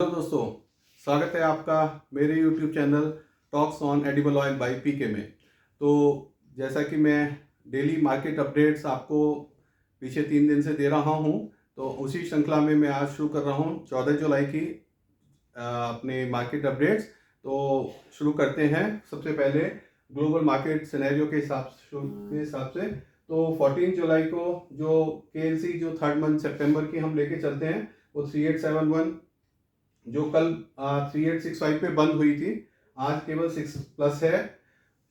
Hello दोस्तों, स्वागत है आपका मेरे YouTube channel talks on edible oil by PK में। तो जैसा कि मैं डेली मार्केट अपडेट्स आपको पीछे 3 दिन से दे रहा हूं, तो उसी श्रृंखला में मैं आज शुरू कर रहा हूं 14 जुलाई की अपने मार्केट अपडेट्स। तो शुरू करते हैं सबसे पहले ग्लोबल मार्केट सिनेरियो के हिसाब से। तो 14 जुलाई को जो KLC जो थर्ड मंथ सितंबर की हम लेके चलते हैं वो 3871 जो कल 3865 पे बंद हुई थी, आज केवल 6+ है।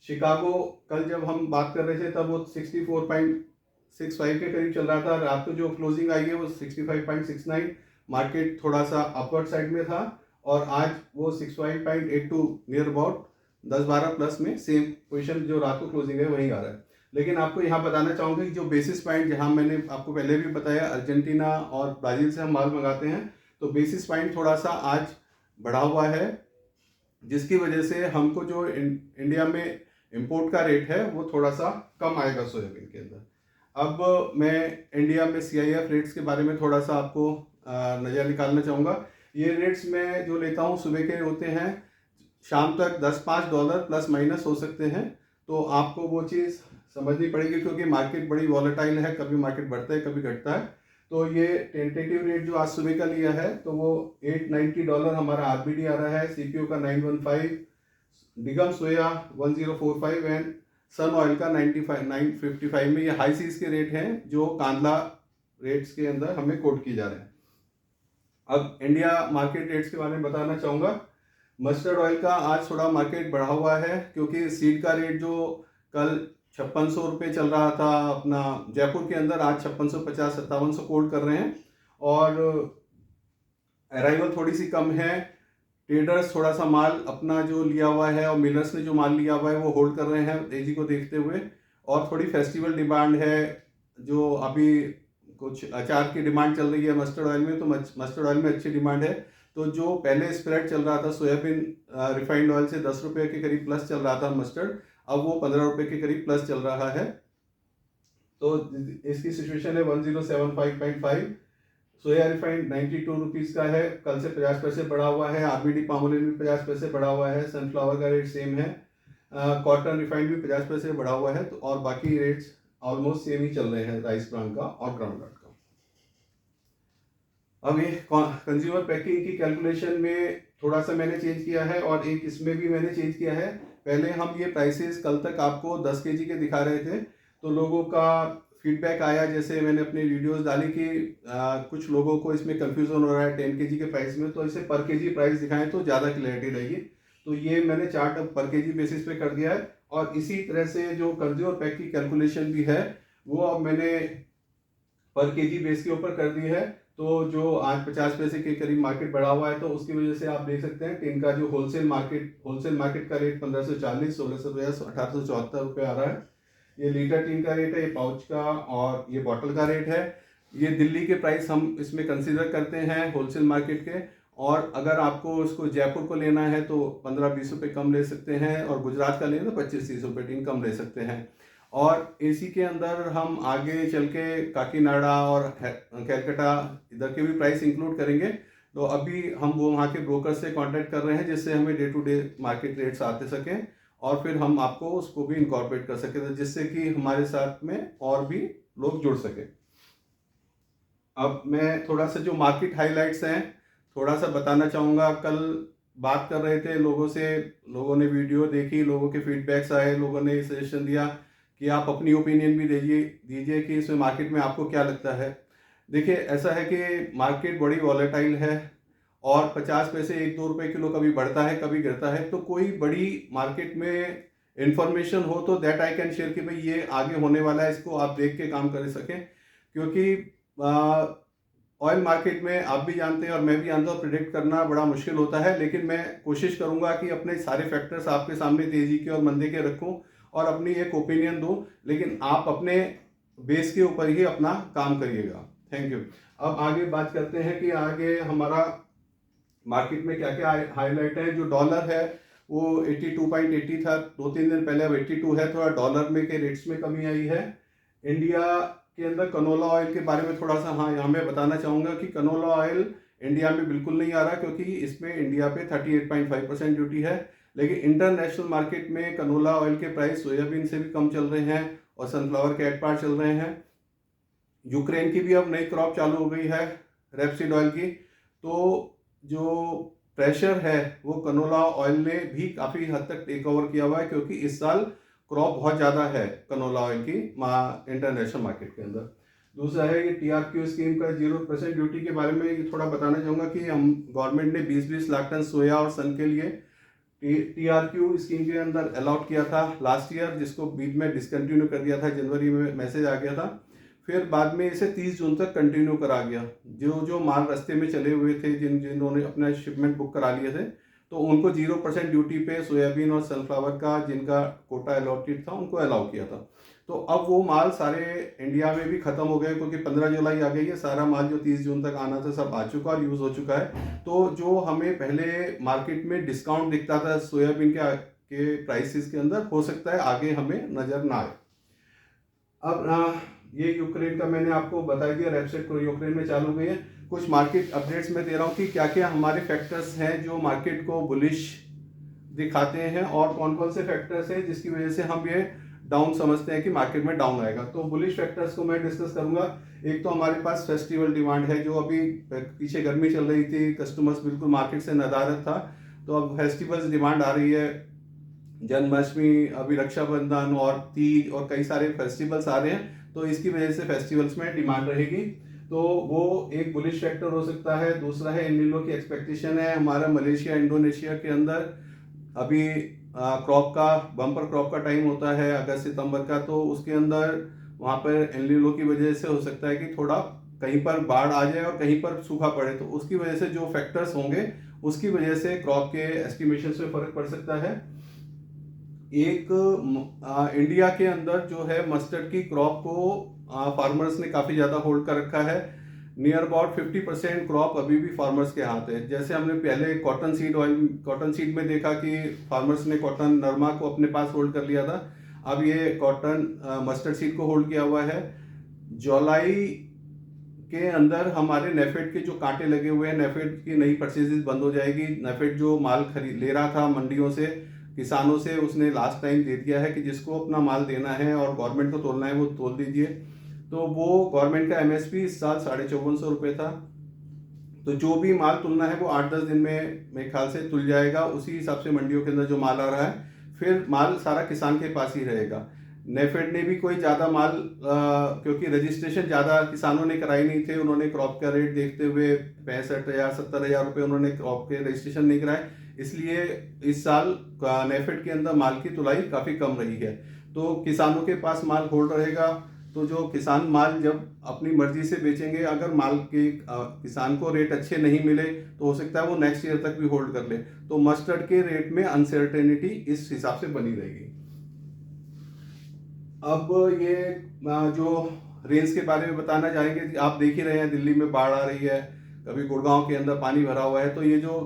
शिकागो कल जब हम बात कर रहे थे तब वो 64.65 के करीब चल रहा था। रात को जो क्लोजिंग आई है वो 65.69, मार्केट थोड़ा सा अपवर्ड साइड में था और आज वो 65.82 नियर अबाउट 10-12 प्लस में सेम पोजीशन जो रात को क्लोजिंग है वहीं आ रहा है। लेकिन आपको यहाँ बताना चाहूँगा कि जो बेसिस पॉइंट जहाँ मैंने आपको पहले भी बताया अर्जेंटीना और ब्राज़ील से हम माल मंगाते हैं, तो बेसिस पॉइंट थोड़ा सा आज बढ़ा हुआ है, जिसकी वजह से हमको जो इंडिया में इंपोर्ट का रेट है वो थोड़ा सा कम आएगा सोयाबीन के अंदर। अब मैं इंडिया में CIF रेट्स के बारे में थोड़ा सा आपको नज़र निकालना चाहूँगा। ये रेट्स मैं जो लेता हूँ सुबह के होते हैं, शाम तक $10-5 प्लस माइनस हो सकते हैं। तो आपको वो चीज़ समझनी पड़ेगी क्योंकि मार्केट बड़ी वॉलेटाइल है, कभी मार्केट बढ़ता है कभी घटता है। तो ये टेंटेटिव रेट जो आज सुबह का लिया है तो वो $890 हमारा RBD आ रहा है, CPO का 915, degum soya 1045 and sun oil का 955 में। ये हाई सीज के रेट हैं जो कांदला रेट्स के अंदर हमें कोट किए जा रहे हैं। अब इंडिया मार्केट रेट्स के बारे में बताना चाहूँगा। मस्टर्ड ऑयल का आज थोड़ा मार्केट बढ़ा हुआ है क्योंकि सीड का रेट जो कल 5600 रुपये चल रहा था अपना जयपुर के अंदर, आज 5650-5700 कोट कर रहे हैं और अराइवल थोड़ी सी कम है। ट्रेडर्स थोड़ा सा माल अपना जो लिया हुआ है और मिलर्स ने जो माल लिया हुआ है वो होल्ड कर रहे हैं तेजी को देखते हुए। और थोड़ी फेस्टिवल डिमांड है, जो अभी कुछ अचार की डिमांड चल रही है मस्टर्ड ऑयल में, तो मस्टर्ड ऑयल में अच्छी डिमांड है। तो जो पहले स्प्रेड चल रहा था सोयाबीन रिफाइंड ऑयल से 10 रुपये के करीब प्लस चल रहा था मस्टर्ड, अब वो 15 रुपये के करीब प्लस चल रहा है। तो इसकी सिचुएशन है 1075.5। सोया रिफाइंड 92 रुपीज़ का है, कल से 50 पैसे बढ़ा हुआ है। RBD पामोलिन भी 50 पैसे बढ़ा हुआ है। सनफ्लावर का रेट सेम है। कॉटन रिफाइंड भी 50 पैसे बढ़ा हुआ है। तो और बाकी रेट्स ऑलमोस्ट सेम ही चल रहे हैं राइस ब्रांड का और ग्राउंडनट का। अब ये कंज्यूमर पैकिंग की कैलकुलेशन में थोड़ा सा मैंने चेंज किया है और एक इसमें भी मैंने चेंज किया है। पहले हम ये प्राइसेस कल तक आपको 10 kg के दिखा रहे थे, तो लोगों का फीडबैक आया, जैसे मैंने अपनी वीडियोस डाली कि कुछ लोगों को इसमें कंफ्यूजन हो रहा है 10 kg के प्राइस में, तो इसे पर केजी प्राइस दिखाएं तो ज़्यादा क्लैरिटी रहेगी। तो ये मैंने चार्ट अब पर केजी बेसिस पे कर दिया है और इसी तरह से जो कंज्यूमर पैक की कैलकुलेशन भी है वो अब मैंने पर केजी बेस के ऊपर कर दी है। तो जो आज 50 पैसे के करीब मार्केट बढ़ा हुआ है, तो उसकी वजह से आप देख सकते हैं टिन का जो होलसेल मार्केट का रेट 1540, 1650, 1874 रुपये आ रहा है। ये लीटर टीन का रेट है, ये पाउच का और ये बॉटल का रेट है। ये दिल्ली के प्राइस हम इसमें कंसीडर करते हैं होलसेल मार्केट के। और अगर आपको इसको जयपुर को लेना है तो 15-20 रुपये कम ले सकते हैं, और गुजरात का लेना तो 25-30 रुपये टीन कम ले सकते हैं। और इसी के अंदर हम आगे चल के काकीनाडा और कैलकाटा इधर के भी प्राइस इंक्लूड करेंगे। तो अभी हम वो वहाँ के ब्रोकर से कांटेक्ट कर रहे हैं जिससे हमें day to day market rates आते सकें और फिर हम आपको उसको भी इनकॉर्पोरेट कर सकें, जिससे कि हमारे साथ में और भी लोग जुड़ सके। अब मैं थोड़ा सा जो मार्केट हाइलाइट्स हैं थोड़ा सा बताना चाहूँगा। कल बात कर रहे थे लोगों से, लोगों ने वीडियो देखी, लोगों के फीडबैक्स आए, लोगों ने सजेशन दिया कि आप अपनी ओपिनियन भी दीजिए कि इसमें मार्केट में आपको क्या लगता है। देखिए, ऐसा है कि मार्केट बड़ी वॉलेटाइल है और 50 पैसे 1-2 रुपये किलो कभी बढ़ता है कभी गिरता है। तो कोई बड़ी मार्केट में इंफॉर्मेशन हो तो दैट आई कैन शेयर कि भाई ये आगे होने वाला है, इसको आप देख के काम कर सकें। क्योंकि ऑयल मार्केट में आप भी जानते हैं और मैं भी जानता हूँ प्रिडिक्ट करना बड़ा मुश्किल होता है, लेकिन मैं कोशिश करूंगा कि अपने सारे फैक्टर्स आपके सामने तेजी के और मंदे के रखूं और अपनी एक ओपिनियन दूं, लेकिन आप अपने बेस के ऊपर ही अपना काम करिएगा। Thank you. अब आगे बात करते हैं कि आगे हमारा मार्केट में क्या क्या हाईलाइट है। जो डॉलर है वो 82.80 था 2-3 दिन पहले, अब 82 है। थोड़ा डॉलर में के रेट्स में कमी आई है। इंडिया के अंदर कनोला ऑयल के बारे में थोड़ा सा यहाँ मैं बताना चाहूँगा कि कनोला ऑयल इंडिया में बिल्कुल नहीं आ रहा क्योंकि इसमें इंडिया पे 38.5% ड्यूटी है। लेकिन इंटरनेशनल मार्केट में कनोला ऑयल के प्राइस सोयाबीन से भी कम चल रहे हैं और सनफ्लावर के एट पार चल रहे हैं। यूक्रेन की भी अब नई क्रॉप चालू हो गई है रेपसीड ऑयल की, तो जो प्रेशर है वो कनोला ऑयल ने भी काफ़ी हद तक टेक ओवर किया हुआ है, क्योंकि इस साल क्रॉप बहुत ज़्यादा है कनोला ऑयल की इंटरनेशनल मार्केट के अंदर। दूसरा है ये TRQ स्कीम का 0% ड्यूटी के बारे में थोड़ा बताना चाहूँगा कि हम गवर्नमेंट ने 20-20 लाख टन सोया और सन के लिए TRQ स्कीम के अंदर अलॉट किया था लास्ट ईयर, जिसको बीच में डिसकंटिन्यू कर दिया था। जनवरी में मैसेज आ गया था, फिर बाद में इसे 30 जून तक कंटिन्यू करा गया। जो जो माल रास्ते में चले हुए थे, जिन्होंने अपना शिपमेंट बुक करा लिए थे, तो उनको 0% ड्यूटी पे सोयाबीन और सनफ्लावर का जिनका कोटा अलॉटेड था उनको अलाउ किया था। तो अब वो माल सारे इंडिया में भी ख़त्म हो गए, क्योंकि 15 जुलाई आ गई है। सारा माल जो 30 जून तक आना था सब आ चुका और यूज़ हो चुका है। तो जो हमें पहले मार्केट में डिस्काउंट दिखता था सोयाबीन के प्राइसेस के अंदर, हो सकता है आगे हमें नज़र ना आए। अब ये यूक्रेन का मैंने आपको बता दिया, रेपसीड को यूक्रेन में चालू गई है। कुछ मार्केट अपडेट्स में दे रहा हूँ कि क्या क्या हमारे फैक्टर्स हैं जो मार्केट को बुलिश दिखाते हैं और कौन कौन से फैक्टर्स हैं जिसकी वजह से हम ये डाउन समझते हैं कि मार्केट में डाउन आएगा। तो बुलिश फैक्टर्स को मैं डिस्कस करूंगा। एक तो हमारे पास फेस्टिवल डिमांड है, जो अभी पीछे गर्मी चल रही थी, कस्टमर्स बिल्कुल मार्केट से नदारद था, तो अब फेस्टिवल्स डिमांड आ रही है। जन्माष्टमी, अभी रक्षाबंधन और तीज और कई सारे फेस्टिवल्स आ रहे हैं, तो इसकी वजह से फेस्टिवल्स में डिमांड रहेगी, तो वो एक बुलिश फैक्टर हो सकता है। दूसरा है एल नीनो की एक्सपेक्टेशन है हमारा मलेशिया इंडोनेशिया के अंदर। अभी क्रॉप का बम्पर क्रॉप का टाइम होता है अगस्त सितंबर का, तो उसके अंदर वहाँ पर एल नीनो की वजह से हो सकता है कि थोड़ा कहीं पर बाढ़ आ जाए और कहीं पर सूखा पड़े, तो उसकी वजह से जो फैक्टर्स होंगे उसकी वजह से क्रॉप के एस्टिमेशन में फर्क पड़ सकता है। एक इंडिया के अंदर जो है मस्टर्ड की क्रॉप को फार्मर्स ने काफ़ी ज़्यादा होल्ड कर रखा है। नियर अबाउट 50% क्रॉप अभी भी फार्मर्स के हाथ है। जैसे हमने पहले कॉटन सीड में देखा कि फार्मर्स ने कॉटन नरमा को अपने पास होल्ड कर लिया था, अब ये कॉटन मस्टर्ड सीड को होल्ड किया हुआ है। जुलाई के अंदर हमारे नेफेड के जो कांटे लगे हुए हैं, नेफेड की नई परचेजेस बंद हो जाएगी। नेफेड जो माल खरीद ले रहा था मंडियों से, किसानों से, उसने लास्ट टाइम दे दिया है कि जिसको अपना माल देना है और गवर्नमेंट को तोलना है वो तोल दीजिए। तो वो गवर्नमेंट का MSP इस साल 5450 रुपये था, तो जो भी माल तुलना है वो 8-10 दिन में मेरे ख्याल से तुल जाएगा। उसी हिसाब से मंडियों के अंदर जो माल आ रहा है, फिर माल सारा किसान के पास ही रहेगा। नेफेड ने भी कोई ज़्यादा माल क्योंकि रजिस्ट्रेशन ज़्यादा किसानों ने कराई नहीं थे, उन्होंने क्रॉप का रेट देखते हुए 65,000-70,000 रुपये उन्होंने क्रॉप के रजिस्ट्रेशन नहीं कराए, इसलिए इस साल नेफेड के अंदर माल की तुलाई काफ़ी कम रही है। तो किसानों के पास माल होल्ड रहेगा, तो जो किसान माल जब अपनी मर्जी से बेचेंगे, अगर माल के किसान को रेट अच्छे नहीं मिले तो हो सकता है वो नेक्स्ट ईयर तक भी होल्ड कर ले। तो मस्टर्ड के रेट में अनसर्टेनिटी इस हिसाब से बनी रहेगी। अब ये जो रेंज के बारे में बताना चाहेंगे, आप देख ही रहे हैं दिल्ली में बाढ़ आ रही है, कभी गुड़गांव के अंदर पानी भरा हुआ है, तो ये जो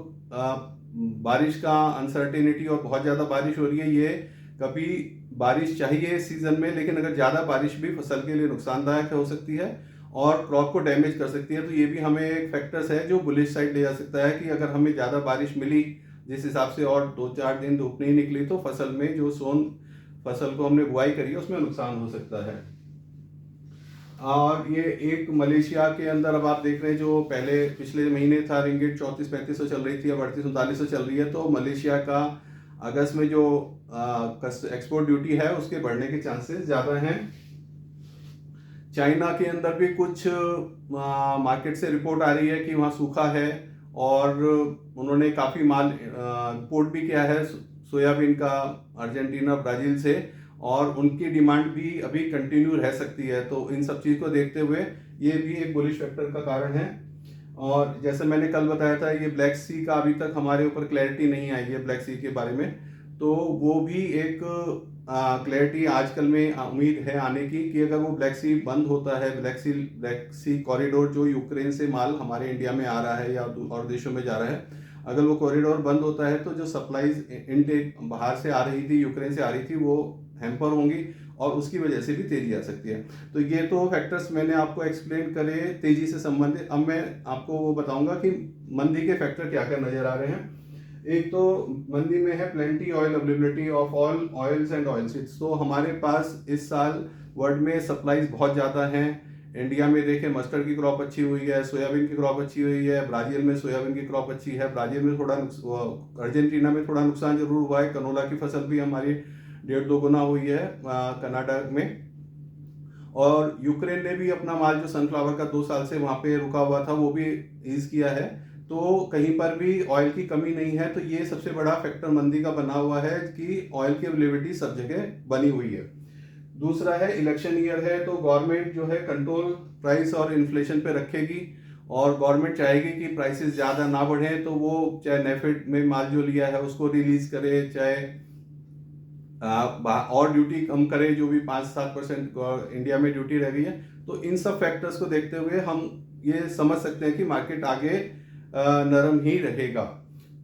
बारिश का अनसर्टेनिटी और बहुत ज़्यादा बारिश हो रही है, ये कभी बारिश चाहिए इस सीज़न में, लेकिन अगर ज़्यादा बारिश भी फसल के लिए नुकसानदायक हो सकती है और क्रॉप को डैमेज कर सकती है। तो ये भी हमें एक फैक्टर्स है जो बुलिश साइड ले जा सकता है कि अगर हमें ज़्यादा बारिश मिली जिस हिसाब से और 2-4 दिन धूप नहीं निकली, तो फसल में जो फसल को हमने बुआई करी है उसमें नुकसान हो सकता है। और ये एक मलेशिया के अंदर अब आप देख रहे हैं, जो पहले पिछले महीने था रिंगिट 34-3500 चल रही थी, अब 38-3900 चल रही है। तो मलेशिया का अगस्त में जो एक्सपोर्ट ड्यूटी है उसके बढ़ने के चांसेस ज़्यादा हैं। चाइना के अंदर भी कुछ मार्केट से रिपोर्ट आ रही है कि वहाँ सूखा है और उन्होंने काफ़ी माल इंपोर्ट भी किया है सोयाबीन का अर्जेंटीना, ब्राज़ील से, और उनकी डिमांड भी अभी कंटिन्यू रह सकती है। तो इन सब चीज़ को देखते हुए ये भी एक बुलिश फैक्टर का कारण है। और जैसे मैंने कल बताया था, ये ब्लैक सी का अभी तक हमारे ऊपर क्लैरिटी नहीं आई है ब्लैक सी के बारे में, तो वो भी एक क्लैरिटी आजकल में उम्मीद है आने की कि अगर वो ब्लैक सी बंद होता है, ब्लैक सी कॉरिडोर जो यूक्रेन से माल हमारे इंडिया में आ रहा है या और देशों में जा रहा है, अगर वो कॉरिडोर बंद होता है तो जो सप्लाईज इनटेक बाहर से आ रही थी, यूक्रेन से आ रही थी, वो हैम्पर होंगी और उसकी वजह से भी तेज़ी आ सकती है। तो ये तो फैक्टर्स मैंने आपको एक्सप्लेन करे तेज़ी से संबंधित। अब मैं आपको वो बताऊंगा कि मंदी के फैक्टर क्या क्या नज़र आ रहे हैं। एक तो मंदी में है plenty oil availability of all oils and oil seeds. तो हमारे पास इस साल वर्ल्ड में सप्लाईज बहुत ज़्यादा हैं। इंडिया में देखें मस्टर्ड की क्रॉप अच्छी हुई है, सोयाबीन की क्रॉप अच्छी हुई है, ब्राज़ील में सोयाबीन की क्रॉप अच्छी है, ब्राज़ील में थोड़ा अर्जेंटीना में थोड़ा नुकसान जरूर हुआ है। कनोला की फसल भी हमारी 1.5-2 गुना हुई है कनाडा में। और यूक्रेन ने भी अपना माल जो सनफ्लावर का 2 साल से वहाँ पे रुका हुआ था वो भी ईज किया है। तो कहीं पर भी ऑयल की कमी नहीं है। तो ये सबसे बड़ा फैक्टर मंदी का बना हुआ है कि ऑयल की अवेलेबिलिटी सब जगह बनी हुई है। दूसरा है इलेक्शन ईयर है, तो गवर्नमेंट जो है कंट्रोल प्राइस और इन्फ्लेशन पे रखेगी और गवर्नमेंट चाहेगी कि प्राइसेस ज़्यादा ना बढ़ें। तो वो चाहे नेफेड में माल जो लिया है उसको रिलीज करे, चाहे और ड्यूटी कम करे, जो भी 5-7% इंडिया में ड्यूटी रह गई है। तो इन सब फैक्टर्स को देखते हुए हम ये समझ सकते हैं कि मार्केट आगे नरम ही रहेगा।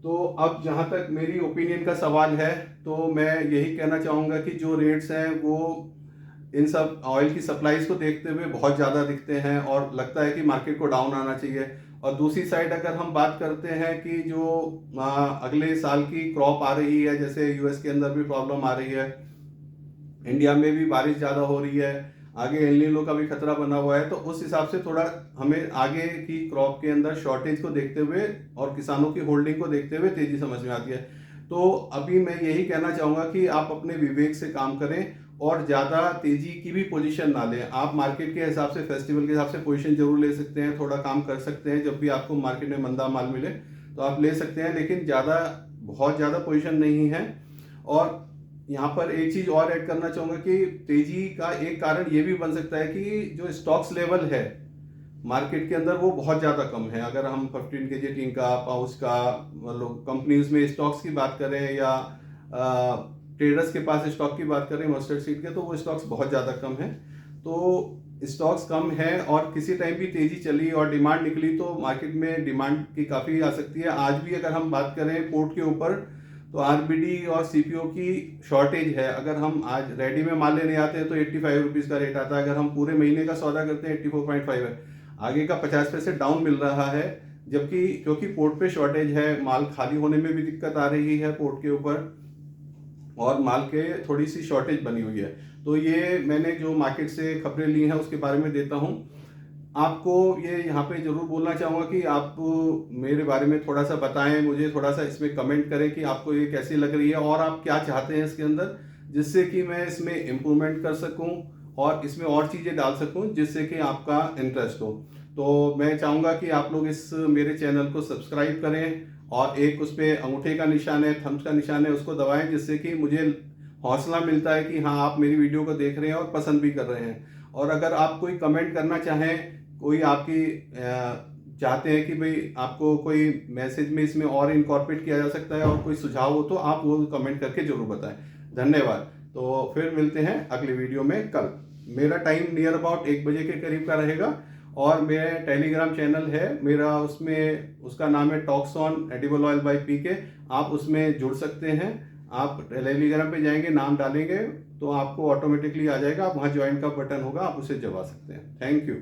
तो अब जहां तक मेरी ओपिनियन का सवाल है, तो मैं यही कहना चाहूँगा कि जो रेट्स हैं वो इन सब ऑयल की सप्लाईज को देखते हुए बहुत ज़्यादा दिखते हैं और लगता है कि मार्केट को डाउन आना चाहिए। और दूसरी साइड अगर हम बात करते हैं कि जो अगले साल की क्रॉप आ रही है, जैसे यूएस के अंदर भी प्रॉब्लम आ रही है, इंडिया में भी बारिश ज़्यादा हो रही है, आगे एल नीनो का भी खतरा बना हुआ है। तो उस हिसाब से थोड़ा हमें आगे की क्रॉप के अंदर शॉर्टेज को देखते हुए और किसानों की होल्डिंग को देखते हुए तेजी समझ में आती है। तो अभी मैं यही कहना चाहूँगा कि आप अपने विवेक से काम करें और ज़्यादा तेजी की भी पोजीशन ना लें। आप मार्केट के हिसाब से, फेस्टिवल के हिसाब से पोजीशन जरूर ले सकते हैं, थोड़ा काम कर सकते हैं। जब भी आपको मार्केट में मंदा माल मिले तो आप ले सकते हैं, लेकिन बहुत ज़्यादा पोजीशन नहीं है। और यहाँ पर एक चीज़ और ऐड करना चाहूँगा कि तेजी का एक कारण ये भी बन सकता है कि जो स्टॉक्स लेवल है मार्केट के अंदर वो बहुत ज़्यादा कम है। अगर हम 15 kg टीन का, पाउच का, मतलब कंपनीज में स्टॉक्स की बात करें या ट्रेडर्स के पास स्टॉक की बात करें मस्टर्ड सीड के, तो वो स्टॉक्स बहुत ज़्यादा कम है। तो स्टॉक्स कम है और किसी टाइम भी तेज़ी चली और डिमांड निकली तो मार्केट में डिमांड की काफ़ी आ सकती है। आज भी अगर हम बात करें पोर्ट के ऊपर, तो आरबीडी और सीपीओ की शॉर्टेज है। अगर हम आज रेडी में माल लेने आते हैं तो 85 रुपीज़ का रेट आता है, अगर हम पूरे महीने का सौदा करते हैं 84.5 है, आगे का 50 पैसे डाउन मिल रहा है। जबकि क्योंकि पोर्ट पे शॉर्टेज है, माल खाली होने में भी दिक्कत आ रही है पोर्ट के ऊपर और माल के थोड़ी सी शॉर्टेज बनी हुई है। तो ये मैंने जो मार्केट से खबरें ली हैं उसके बारे में देता हूँ आपको। ये यहाँ पे जरूर बोलना चाहूँगा कि आप मेरे बारे में थोड़ा सा बताएं, मुझे थोड़ा सा इसमें कमेंट करें कि आपको ये कैसी लग रही है और आप क्या चाहते हैं इसके अंदर, जिससे कि मैं इसमें इम्प्रूवमेंट कर सकूँ और इसमें और चीज़ें डाल सकूँ जिससे कि आपका इंटरेस्ट हो। तो मैं चाहूँगा कि आप लोग इस मेरे चैनल को सब्सक्राइब करें और एक उस पर अंगूठे का निशान है, थम्स का निशान है, उसको दबाएं, जिससे कि मुझे हौसला मिलता है कि हाँ आप मेरी वीडियो को देख रहे हैं और पसंद भी कर रहे हैं। और अगर आप कोई कमेंट करना चाहें, कोई आपकी चाहते हैं कि भाई आपको कोई मैसेज में इसमें और इनकॉर्पोरेट किया जा सकता है और कोई सुझाव हो, तो आप वो कमेंट करके जरूर बताएं। धन्यवाद। तो फिर मिलते हैं अगले वीडियो में कल। मेरा टाइम नियर अबाउट 1 बजे के करीब का रहेगा और मेरा टेलीग्राम चैनल है मेरा, उसमें उसका नाम है talks on edible oil by PK. आप उसमें जुड़ सकते हैं। आप टेलीग्राम पे जाएंगे, नाम डालेंगे तो आपको ऑटोमेटिकली आ जाएगा, आप वहाँ ज्वाइन का बटन होगा, आप उसे दबा सकते हैं। Thank you.